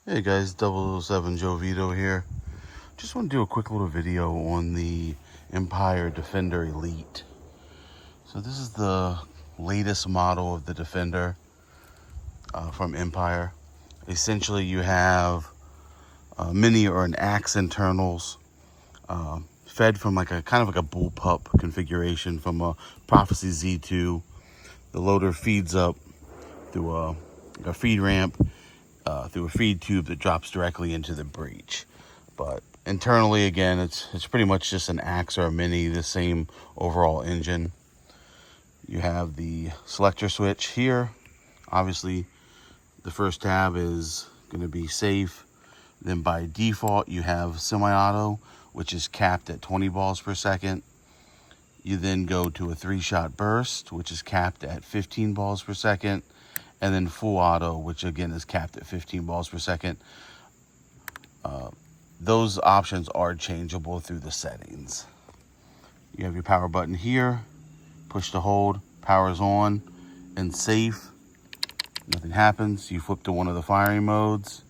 Hey guys, 007 Joe Vito here. Just want to do a quick little video on the Empire Dfender Elite. So this is the latest model of the Defender from Empire. Essentially you have mini or an axe internals fed from like a kind of like a bullpup configuration from a Prophecy Z2. The loader feeds up through a feed ramp through a feed tube that drops directly into the breech. But internally, again, it's pretty much just an axe or a mini, the same overall engine. You have the selector switch here. Obviously, the first tab is going to be safe. Then by default, you have semi-auto, which is capped at 20 balls per second. You then go to a 3-shot burst, which is capped at 15 balls per second. And then full auto, which again is capped at 15 balls per second. Those options are changeable through the settings. You have your power button here, push to hold, power's on, and safe. Nothing happens. You flip to one of the firing modes.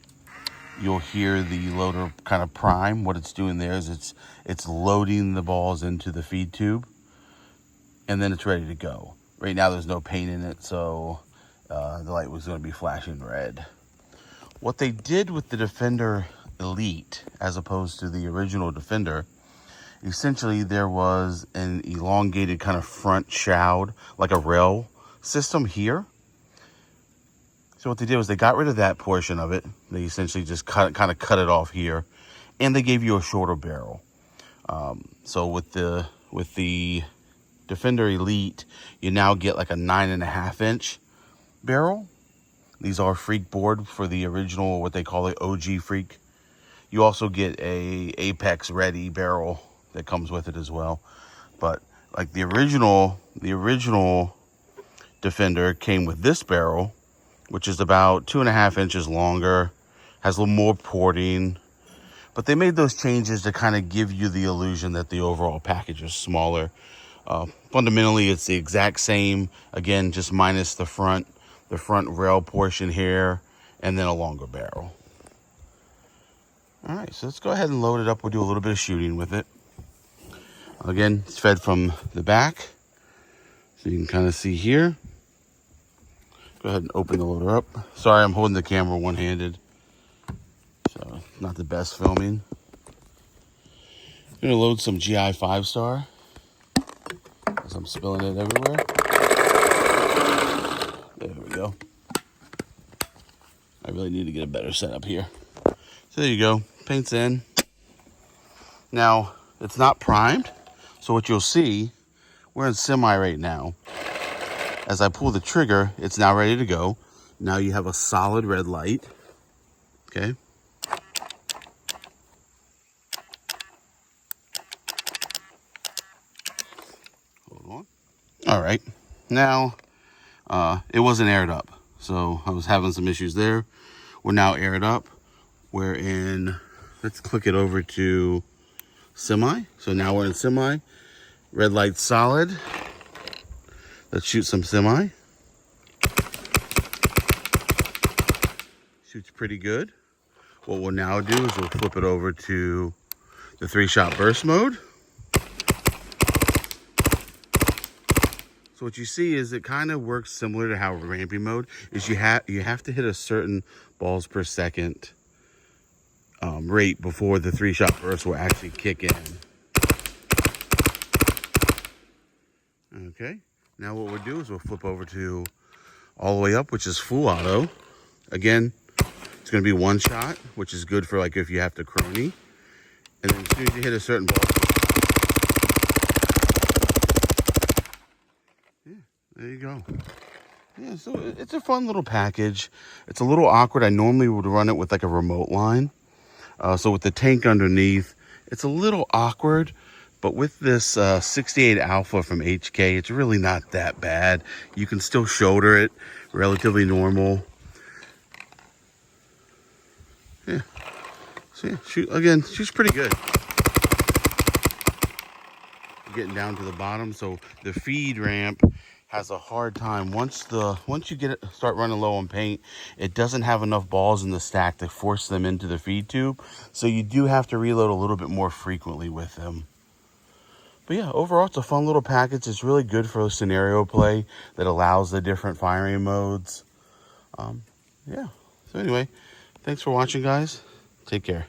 You'll hear the loader kind of prime. What it's doing there is it's loading the balls into the feed tube, and then it's ready to go. Right now there's no paint in it, so the light was going to be flashing red. What they did with the Defender Elite, as opposed to the original Defender, essentially there was an elongated kind of front shroud, like a rail system here. So what they did was they got rid of that portion of it. They essentially just kind of cut it off here, and they gave you a shorter barrel. So with the Defender Elite, you now get like a 9.5-inch barrel. These are freak board for the original, what they call it, OG freak. You also get a Apex ready barrel that comes with it as well. But like the original Defender came with this barrel, which is about 2.5 inches longer, has a little more porting. But they made those changes to kind of give you the illusion that the overall package is smaller. Fundamentally, it's the exact same, again, just minus the front rail portion here, and then a longer barrel. All right, so let's go ahead and load it up. We'll do a little bit of shooting with it. Again, it's fed from the back, so you can kind of see here. Go ahead and open the loader up. Sorry, I'm holding the camera one-handed, so not the best filming. I'm gonna load some GI 5-star as I'm spilling it everywhere. There we go. I really need to get a better setup here. So there you go, paint's in. Now, it's not primed, so what you'll see, we're in semi right now. As I pull the trigger, it's now ready to go. Now you have a solid red light, okay? Hold on. All right, now, it wasn't aired up, so I was having some issues there. We're now aired up. We're in, let's click it over to semi. So now we're in semi. Red light solid. Let's shoot some semi. Shoots pretty good. What we'll now do is we'll flip it over to the 3-shot burst mode. So what you see is it kind of works similar to how ramping mode is. You have to hit a certain balls per second rate before the 3-shot burst will actually kick in. Okay, now what we'll do is we'll flip over to all the way up, which is full auto. Again, it's going to be 1 shot, which is good for like if you have to crony. And then as soon as you hit a certain ball, there you go. Yeah, so it's a fun little package. It's a little awkward. I normally would run it with like a remote line. So with the tank underneath, it's a little awkward. But with this 68 Alpha from HK, it's really not that bad. You can still shoulder it relatively normal. Yeah. So yeah, shoots pretty good. Getting down to the bottom, so the feed ramp has a hard time. Once you start running low on paint, it doesn't have enough balls in the stack to force them into the feed tube. So you do have to reload a little bit more frequently with them. But yeah, overall, it's a fun little package. It's really good for a scenario play that allows the different firing modes. Yeah. So anyway, thanks for watching, guys. Take care.